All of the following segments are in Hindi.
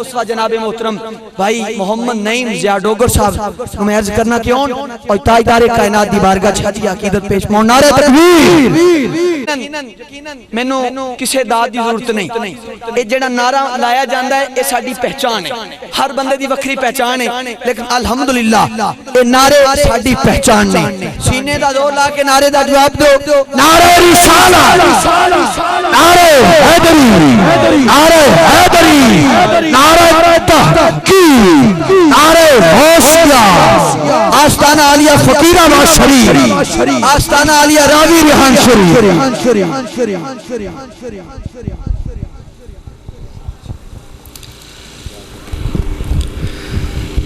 मुस्तफा जनाब मोहतरम भाई मोहम्मद नईम ज़िया डोगर साहब को मैं अर्ज करना क्यों और ताजदार कायनात दी बारगाह च हज अकीदत पेश पाउं। नारे तकबीर। मैनू किसी दाद की जरूरत नहीं, ये जेड़ा नारा लाया जाता है ये साडी पहचान है, हर बंदे की वक्री पहचान है, लेकिन अल्हम्दुलिल्लाह ये नारे साडी पहचान नहीं। सीने का जोर ला के नारे का जवाब दो। नारे रिसालत, नारे हैदरी, नारे हैदरी, नारे तहकीक, नारे गौसिया, आस्ताना आलिया फकीराबाद शरीफ, आस्ताना आलिया रावी रिहान शरीफ।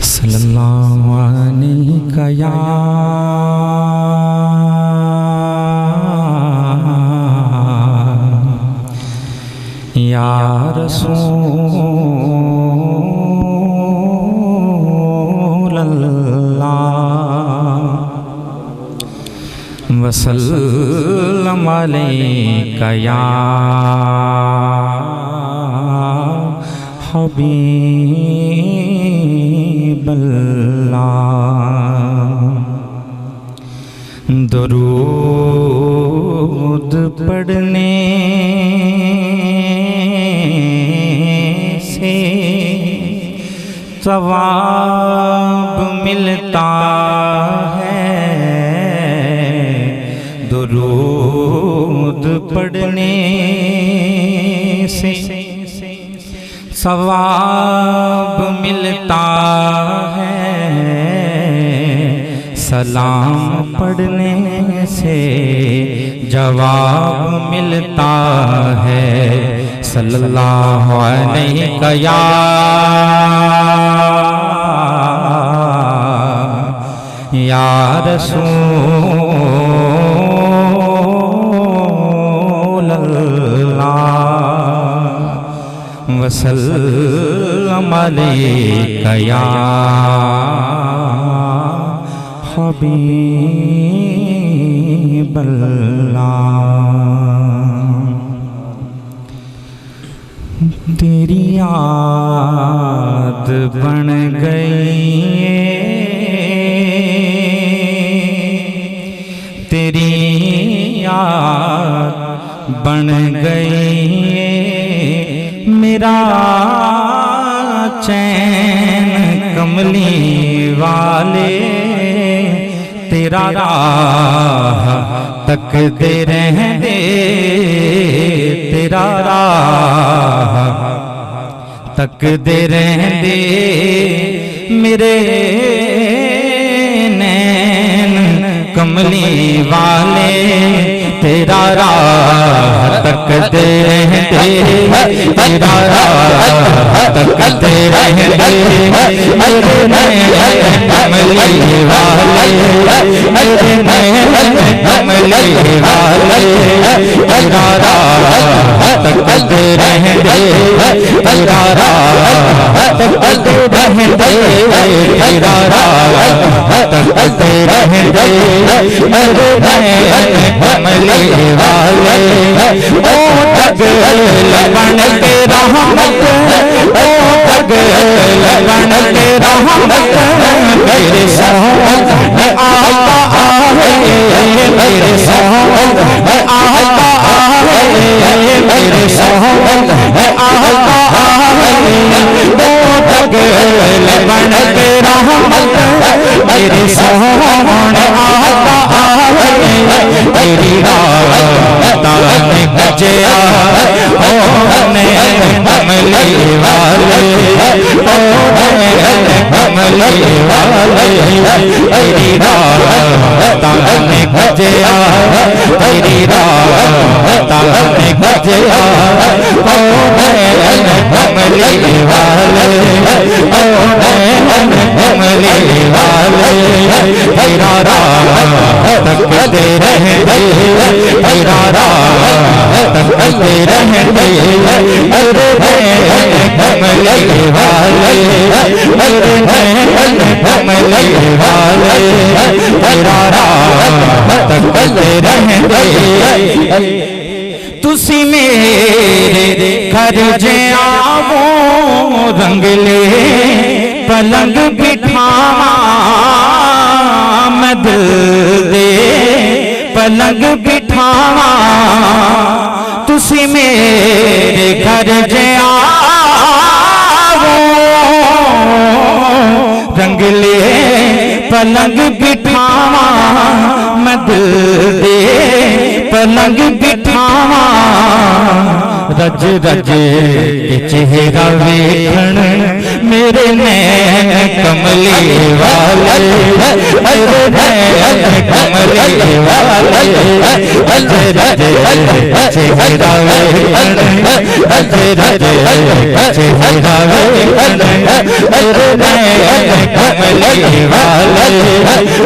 सल्लल्लाहु अलैहि या रसूल अल्लाह वसल्लम अलैका या हबीब अल्लाह। दुरूद पढ़ने से सवाब मिलता है, दुरूद पढ़ने से सवाब मिलता है, सलाम पढ़ने से जवाब मिलता है। सल्लल्लाहु अलैहि या रसूल अल्लाह वसल्लम अलैका या हबीब अल्लाह। तेरी याद बन गई, तेरी याद बन गई, मेरा चैन कमली वाले, तेरा राह तकते रहने, तेरा राह तकते रहने, मेरे नैन कमली वाले, तेरा राह तकते रहने, तेरा राह तकते रहने, मेरे नैन कमली वाले, मेरे नैन कमली वाले, तेरा राह तकते रहने, तेरा राह तकते रहने, तेरा राह तकते रहने, मेरे नैन कमली वाले। ओ ठग लगन के रहमत, ओ ठग लगन के रहमत, मेरे साथ आता आहे, मेरे साथ आता आहे, मेरे साथ आता आहे। ओ ठग लगन के रहमत, मेरे साथ आता आहे, तेरी रात में गजया ओ कमली वाले, ओ कमली वाले, तेरी रात में गजया, तेरी रात में गजया, ओ कमली वाले, ओ कमली वाले, तेरा रात तकते रहने, तेरा राह तकते रहने, मेरे नैन कमली वाले, मेरे नैन कमली वाले, तेरा राह तकते रहने। तू तुसी मेरे घर जे आवो रंगले पलंग बिठावा मैं दिल दे पलंग बिठावा तुसी मेरे घर जे आवो रंगले पलंग बिठावा मैं दिल दे पलंग बिठावा रज रज के चेहरा वेखण मेरे नैन कमली वाले मेरे नैन कमली वाले रज रज चेहरा वेखण रज रज चेहरा वेखण मेरे नैन कमली वाले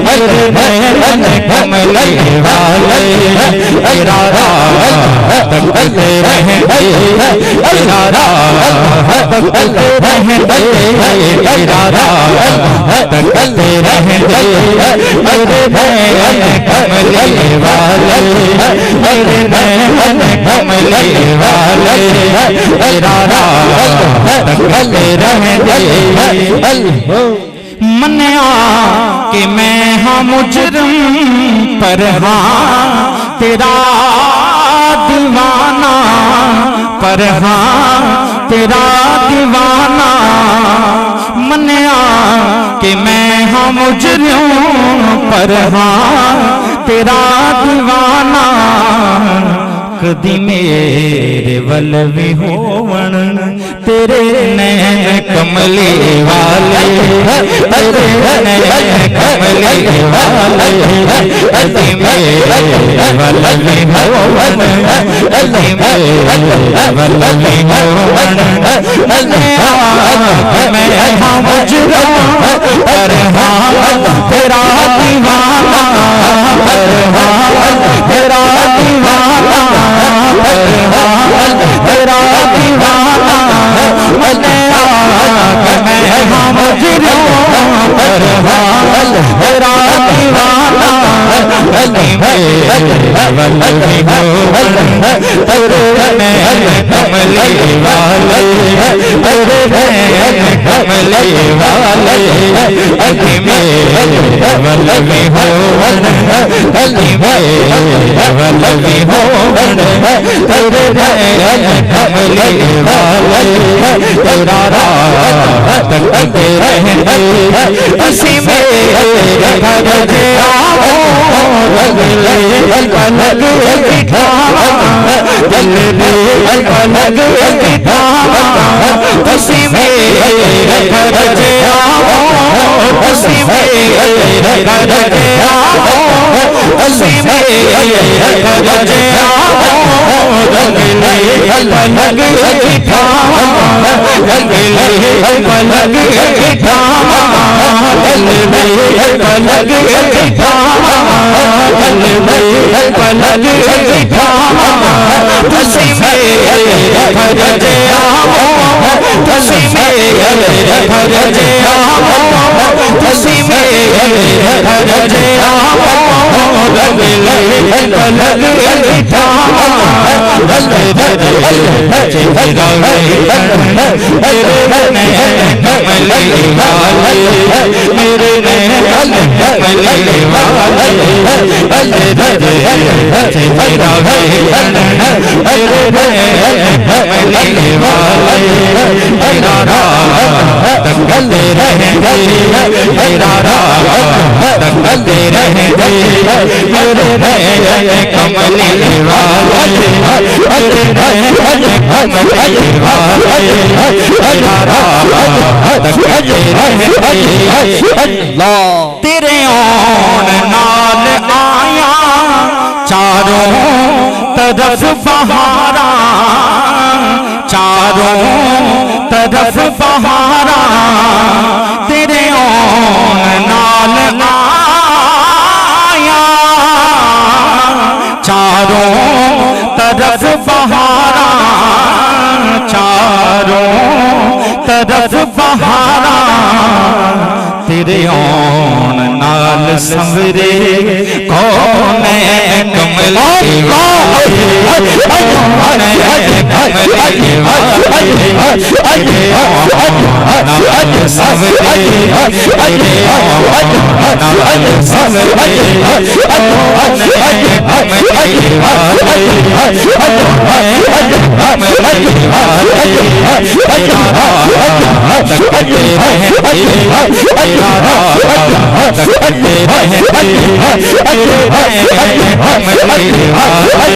मेरे नैन कमली वाले तेरा रात तकते रहेंगे तेरा रात तकते रहेंगे तेरा रात तकते रहेंगे मेरे नैन कमली वाले मेरे नैन कमली वाले तेरा रात तकते रहेंगे मन्या कि मैं हाँ मुजरिम पर हाँ तेरा दीवाना पर हाँ तेरा दीवाना मन्या कि मैं हाँ मुजरिम पर हाँ तेरा दीवाना कदी मेरे वल भी होवन तेरे नैन कमली वाले तेरे नैन कमली वाले कदी मेरे वल भी होवन कदी मेरे वल भी होवन मैं हाँ मुजरिम पर हाँ तेरा दीवाना पर हाँ तेरा दीवाना तेरा दीवाना मैं हाँ मुजरिम पर हाँ तेरा दीवाना वल भी होवन तेरे नैन कमली वाले तेरे नैन कमली वाले अति मेरे वल भी होवन अति मेरे वल भी होवन तेरे नैन कमली वाले तेरा रात तकते रहेंगे इसी मेरे घर जे आओ रंगले पलंग बिठावा दिल दे पलंग बिठावा इसी मेरे घर जे आओ इसी मेरे घर जे आओ इसी मेरे घर जे आओ रंगले पलंग बिठावा रंगले पलंग बिठावा दिल दे पलंग बिठावा दिल दे पलंग बिठावा तुसी मेरे घर जे आओ तुसी मेरे घर जे आओ तुसी मेरे घर जे आओ रंगले पलंग बिठावा चेहरा मेरे नैन कमली वाले मेरे नैन कमली वाले चेहरा मेरे नैन कमली वाले तेरा रात तकते रहेंगे तेरा रात तकते रहेंगे मेरे नैन कमली वाले मेरे नैन कमली वाले तेरा रात तकते रहेंगे अल्लाह तेरे आन नाल आया चारों तरफ बहारा चारों तरफ बहारा तेरे आन नाल आया चारों तरफ बहारा चारों तरफ बहारा तेरे आन नाल संवरे कौन कमली